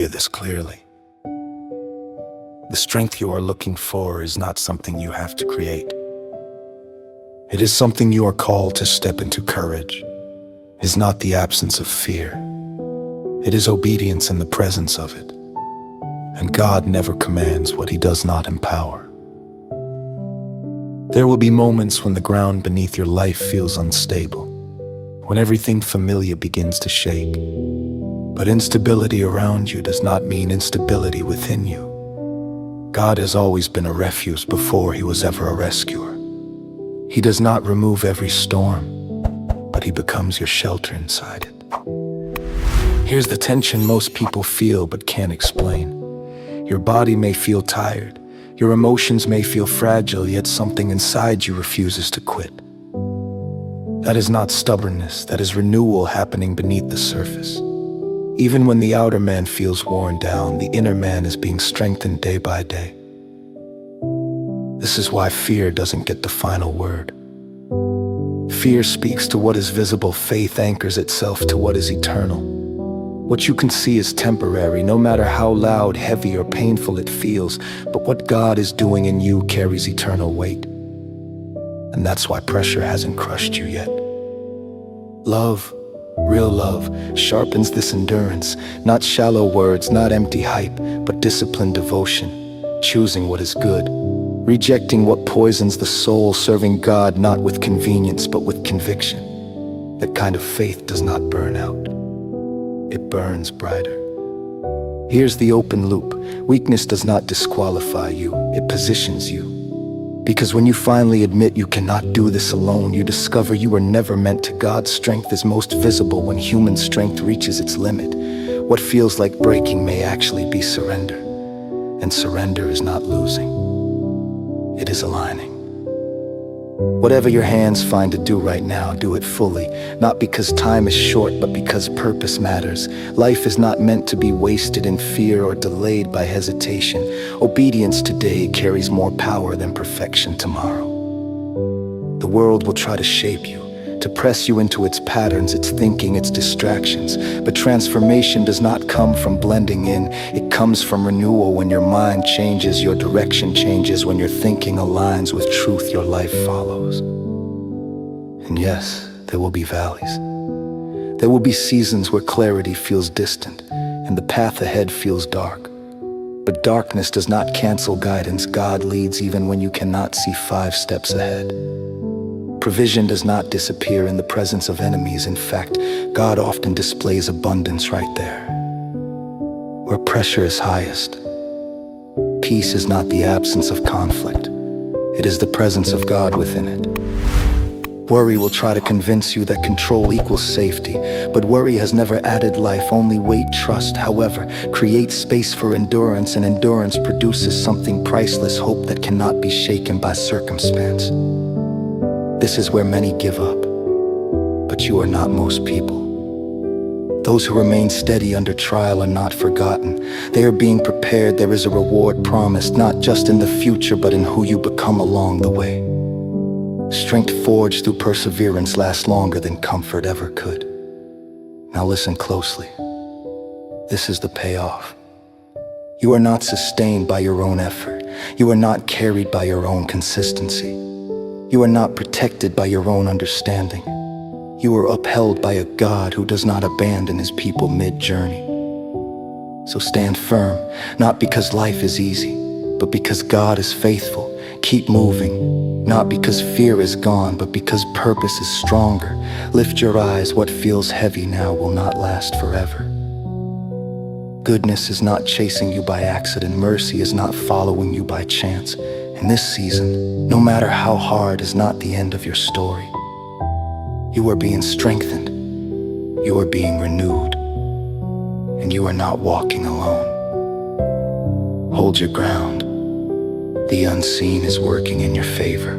Hear this clearly. The strength you are looking for is not something you have to create. It is something you are called to step into. Courage is not the absence of fear. It is obedience in the presence of it. And God never commands what He does not empower. There will be moments when the ground beneath your life feels unstable, when everything familiar begins to shake. But instability around you does not mean instability within you. God has always been a refuge before He was ever a rescuer. He does not remove every storm, but He becomes your shelter inside it. Here's the tension most people feel but can't explain. Your body may feel tired, your emotions may feel fragile, yet something inside you refuses to quit. That is not stubbornness, that is renewal happening beneath the surface. Even when the outer man feels worn down, the inner man is being strengthened day by day. This is why fear doesn't get the final word. Fear speaks to what is visible, faith anchors itself to what is eternal. What you can see is temporary, no matter how loud, heavy, or painful it feels, but what God is doing in you carries eternal weight. And that's why pressure hasn't crushed you yet. Love, real love, sharpens this endurance, not shallow words, not empty hype, but disciplined devotion, choosing what is good, rejecting what poisons the soul, serving God not with convenience but with conviction. That kind of faith does not burn out. It burns brighter. Here's the open loop. Weakness does not disqualify you, it positions you. Because when you finally admit you cannot do this alone, you discover you were never meant to. God's strength is most visible when human strength reaches its limit. What feels like breaking may actually be surrender. And surrender is not losing. It is aligning. Whatever your hands find to do right now, do it fully. Not because time is short, but because purpose matters. Life is not meant to be wasted in fear or delayed by hesitation. Obedience today carries more power than perfection tomorrow. The world will try to shape you, to press you into its patterns, its thinking, its distractions. But transformation does not come from blending in. It comes from renewal. When your mind changes, your direction changes. When your thinking aligns with truth, your life follows. And yes, there will be valleys. There will be seasons where clarity feels distant and the path ahead feels dark. But darkness does not cancel guidance. God leads even when you cannot see 5 steps ahead. Provision does not disappear in the presence of enemies. In fact, God often displays abundance right there. Where pressure is highest, peace is not the absence of conflict. It is the presence of God within it. Worry will try to convince you that control equals safety, but worry has never added life, only weight. Trust, however, creates space for endurance, and endurance produces something priceless, hope that cannot be shaken by circumstance. This is where many give up, but you are not most people. Those who remain steady under trial are not forgotten. They are being prepared. There is a reward promised, not just in the future, but in who you become along the way. Strength forged through perseverance lasts longer than comfort ever could. Now listen closely. This is the payoff. You are not sustained by your own effort. You are not carried by your own consistency. You are not protected by your own understanding. You are upheld by a God who does not abandon His people mid-journey. So stand firm, not because life is easy, but because God is faithful. Keep moving, not because fear is gone, but because purpose is stronger. Lift your eyes. What feels heavy now will not last forever. Goodness is not chasing you by accident. Mercy is not following you by chance. In this season, no matter how hard, is not the end of your story. You are being strengthened. You are being renewed. And you are not walking alone. Hold your ground. The unseen is working in your favor.